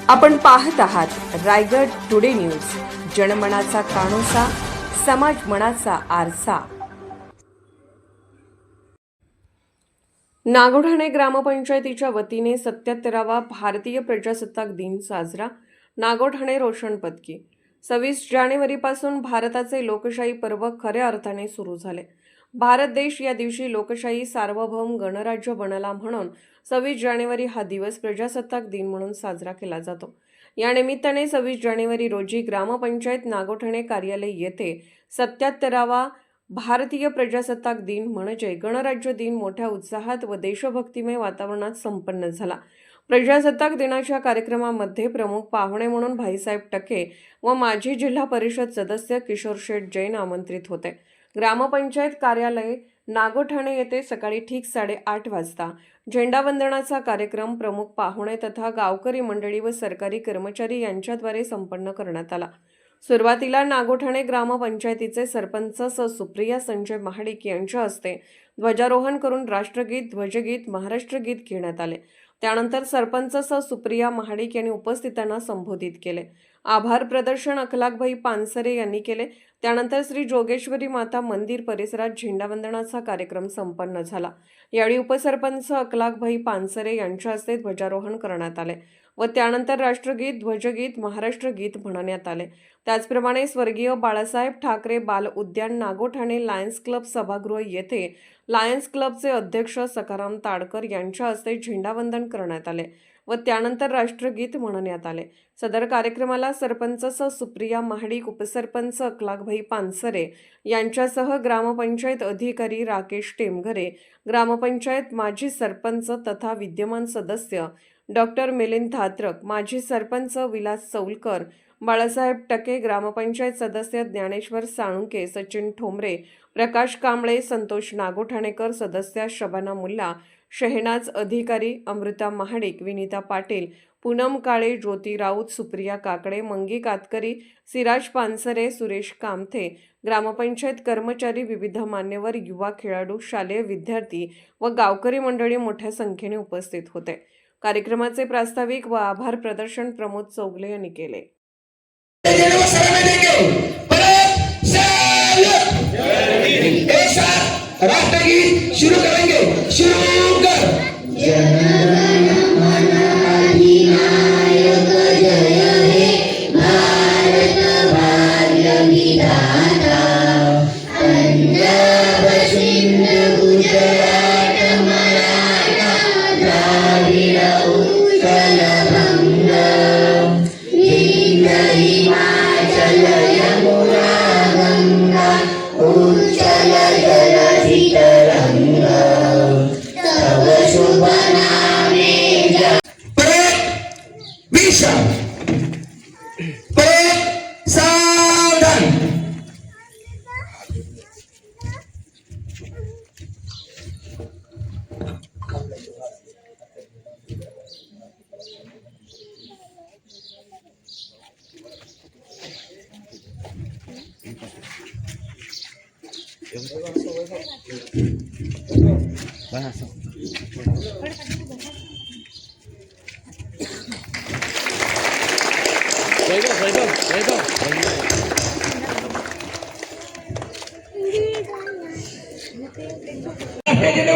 आपण पाहत आहात रायगड टुडे न्यूज, जनमनाचा कानोसा, समाज मनाचा आरसा। नागोठाणे ग्रामपंचायतीच्या वतीने 77वा भारतीय प्रजासत्ताक दिन साजरा। नागोठाणे रोशन पदकी 26 जानेवारीपासून भारताचे लोकशाही पर्व खऱ्या अर्थाने सुरू झाले। भारत देश या दिवशी लोकशाही सार्वभौम गणराज्य बनला म्हणून 26 जानेवारी हा दिवस प्रजासत्ताक दिन म्हणून साजरा केला जातो। या निमित्ताने 26 जानेवारी रोजी ग्रामपंचायत नागोठाणे कार्यालय येथे 77वा भारतीय प्रजासत्ताक दिन म्हणजे गणराज्य दिन मोठ्या उत्साहात व देशभक्तिमय वातावरणात संपन्न झाला। प्रजासत्ताक दिनाच्या कार्यक्रमामध्ये प्रमुख पाहुणे म्हणून भाईसाहेब टके व माजी जिल्हा परिषद सदस्य किशोर शेठ जैन आमंत्रित होते। ग्रामपंचायत कार्यालय नागोठाणे येथे सकाळी ठीक 8:30 वाजता झेंडावंदनाचा कार्यक्रम प्रमुख पाहुणे तथा गावकरी मंडळी व सरकारी कर्मचारी यांच्याद्वारे संपन्न करण्यात आला। सुरुवातीला नागोठाणे ग्रामपंचायतीचे सरपंच सुप्रिया संजय महाडिक यांच्या हस्ते ध्वजारोहण करून राष्ट्रगीत, ध्वजगीत, महाराष्ट्र गीत घेण्यात आले। त्यानंतर सरपंच सुप्रिया महाडिक यांनी उपस्थितांना संबोधित केले। आभार प्रदर्शन अखलाकभाई पानसरे यांनी केले। त्यानंतर श्री जोगेश्वरी माता मंदिर परिसरात झेंडावंदनाचा कार्यक्रम संपन्न झाला। यावेळी उपसरपंच अखलाकभाई पानसरे यांच्या हस्ते ध्वजारोहण करण्यात आले व त्यानंतर राष्ट्रगीत, ध्वजगीत, महाराष्ट्र गीत म्हणण्यात आले। त्याचप्रमाणे स्वर्गीय बाळासाहेब ठाकरे बाल उद्यान नागोठाणे लायन्स क्लब सभागृह येथे लायन्स क्लबचे अध्यक्ष सखाराम ताडकर यांच्या हस्ते झेंडावंदन करण्यात आले व त्यानंतर राष्ट्रगीत म्हणण्यात आले। सदर कार्यक्रमाला सरपंच सुप्रिया महाडिक, उपसरपंच अखलाकभाई पानसरे यांच्यासह ग्रामपंचायत अधिकारी राकेश टेमघरे, ग्रामपंचायत माजी सरपंच तथा विद्यमान सदस्य डॉक्टर मिलिंद धात्रक, माजी सरपंच विलास चौलकर, बाळासाहेब टके, ग्रामपंचायत सदस्य ज्ञानेश्वर साळुंके, सचिन ठोंबरे, प्रकाश कांबळे, संतोष नागोठाणेकर, सदस्य शबाना मुल्ला, शहनाज अधिकारी, अमृता महाडिक, विनीता पाटील, पूनम काळे, ज्योती राऊत, सुप्रिया काकडे, मंगी कातकरी, सिराज पानसरे, सुरेश कामथे, ग्रामपंचायत कर्मचारी, विविध मान्यवर, युवा खेळाडू, शालेय विद्यार्थी व गावकरी मंडळी मोठ्या संख्येने उपस्थित होते। कार्यक्रमाचे प्रास्ताविक व आभार प्रदर्शन प्रमोद चौगले यांनी केले। राष्ट्रगीत शुरू करेंगे, शुरू कर। जनगण मन अधिनायक जय हे भारत भाग्य विधाता, पंजाब सिंध गुजरात मराठा द्राविड उत्कल बंग, विंध्य हिमाचल यमुना गंगा उच्चल जलधि तरंग, तव शुभ नामे विषम सावधान।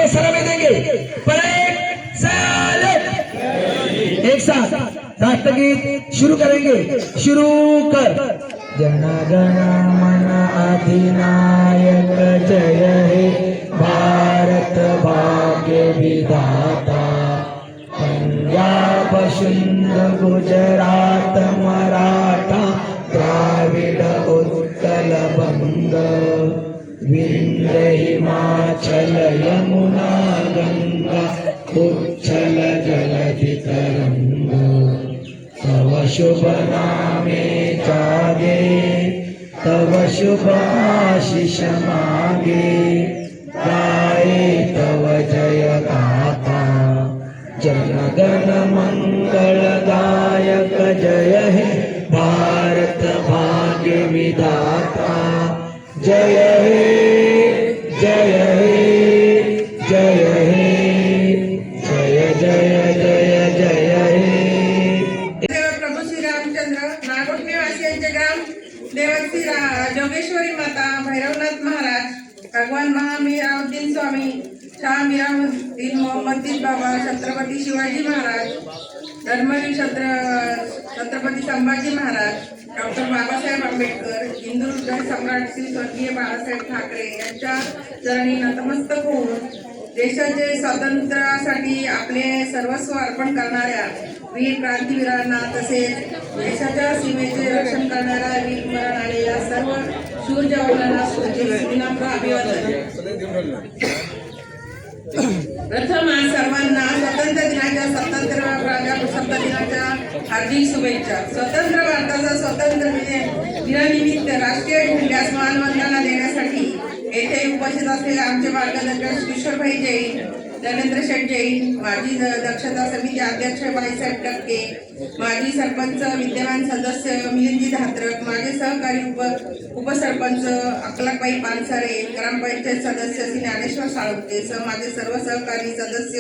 सलामी देंगे, एक साथ राष्ट्रगीत शुरू करेंगे, शुरू कर। जनगण मन अधिनायक जय हे भारत भाग्य विधाता, पंजाब सिंध गुजरात मराठा द्राविड उत्कल बंग, विंध्य हिमाचल यमुना गंगा उच्चल जलधि तरंग, तव शुभ नामे जागे, तव शुभ आशीष मागे, गाये तव जय गाथा, जनगण मंगलदायक जय हे भारत भाग्य विधाता, जय हे जय हे जय हे जय जय जय जय हे। स्वामी शाह मीरामुद्दीन मोहम्मदीन बाबा, छत्रपती शिवाजी महाराज, धर्मवीर छत्रपती संभाजी महाराज, डॉक्टर बाबासाहेब आंबेडकर, हिंदू हृदय सम्राट श्री स्वर्गीय बाळासाहेब ठाकरे यांच्या चरणी नतमस्तक होऊन देशाचे स्वातंत्र्यासाठी आपले सर्वस्व अर्पण करणाऱ्या वीर क्रांतीवीरांना तसेच देशाच्या सीमेचे रक्षण करणाऱ्या वीर मरण आलेल्या सर्व शूर जवानांना विनम्र अभिवादन. प्रथम आज सर्वांना स्वातंत्र्य दिनाच्या 77व्या प्रजासत्ताक दिनाच्या हार्दिक शुभेच्छा. स्वतंत्र भारताचा स्वातंत्र्य दिनानिमित्त राष्ट्रीय झेंड्यास मानवंदना देण्यासाठी येथे उपस्थित असलेले आमचे मार्गदर्शक किशोरभाई जैन, धनेंद्र शेठ जैन, माजी दक्षता समिती अध्यक्ष बाईसाहेब टक्के, माजी सरपंच विद्यमान सदस्य मिलिंदजी धात्रक, माझे सहकारी उपसरपंच अकलाबाई पानसारे, ग्रामपंचायत सदस्य श्री ज्ञानेश्वर साळुंके, माझे सर्व सहकारी सदस्य,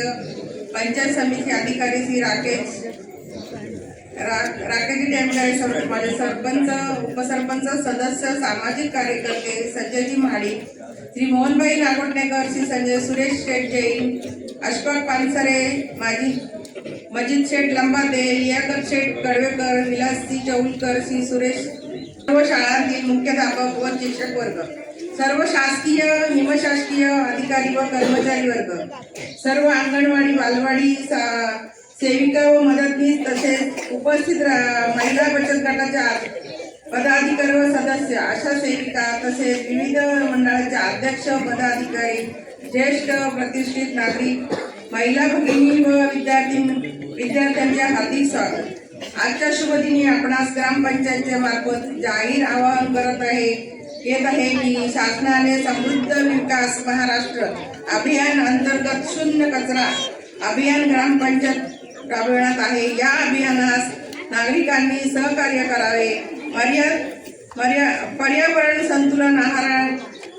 पंचायत समिती अधिकारी श्री राकेश टेमगारे, माझे सरपंच उपसरपंच सदस्य, सामाजिक कार्यकर्ते संजयजी महाडिक, श्री मोहनबाई नागोटणेकर, श्री संजय सुरेश शेठ जैन, अशफाक पानसरे, मजीद शेठ लंबादे, लियाकत शेठ गडवेकर, विलासजी चौलकर, श्री सुरेश, सर्व शाळांतील मुख्याध्यापक व शिक्षक वर्ग, सर्व शासकीय निमशासकीय अधिकारी व कर्मचारी वर्ग, सर्व अंगणवाडी बालवाडी सेविका व मदतनीस तसेच उपस्थित महिला बचत गटाच्या पदाधिकारी व सदस्य, आशा सेविका तसेच विविध मंडळाच्या अध्यक्ष पदाधिकारी, ज्येष्ठ प्रतिष्ठित नागरिक, महिला भगिनी व विद्यार्थ्यांचे हार्दिक स्वागत. आजच्या शुभदिनी आपणास ग्रामपंचायतच्या मार्फत जाहीर आवाहन येत आहे की शासनाने समृद्ध विकास महाराष्ट्र अभियान अंतर्गत शून्य कचरा अभियान ग्रामपंचायत राबविण्यात आहे. या अभियानास नागरिकांनी सहकार्य करावे. पर्यावरण संतुलन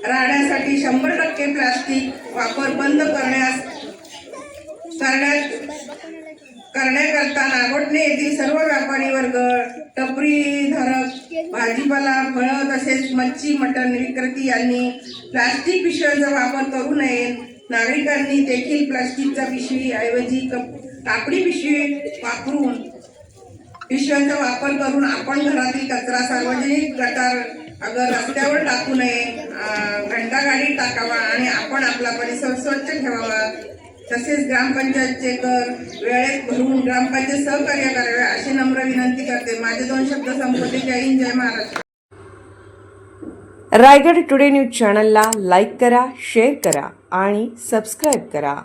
राहण्यासाठी 100% प्लास्टिक वापर बंद करण्याकरता नागोठणे येथील सर्व व्यापारी वर्ग, टपरीधारक, भाजीपाला, फळं तसेच मच्छी मटण विक्रेती यांनी प्लास्टिक पिशव्यांचा वापर करू नये. नागरिकांनी देखील प्लास्टिकच्या पिशवी ऐवजी कापडी पिशवी वापरून पिशव्यांचा वापर करून आपण घरातील कचरा सार्वजनिक गटार अगर रस्त्यावर टाकू नये, घंटागाडीत टाकावा आणि आपण आपला परिसर स्वच्छ ठेवावा. तसेच ग्रामपंचायतचे कर वेळेत भरून ग्रामपंचायत सहकार्य करावे अशी नम्र विनंती करते. माझे 2 शब्द संपवते. जय हिंद, जय महाराष्ट्र. रायगड टुडे न्यूज चॅनलला लाईक करा, शेअर करा आणि सबस्क्राईब करा.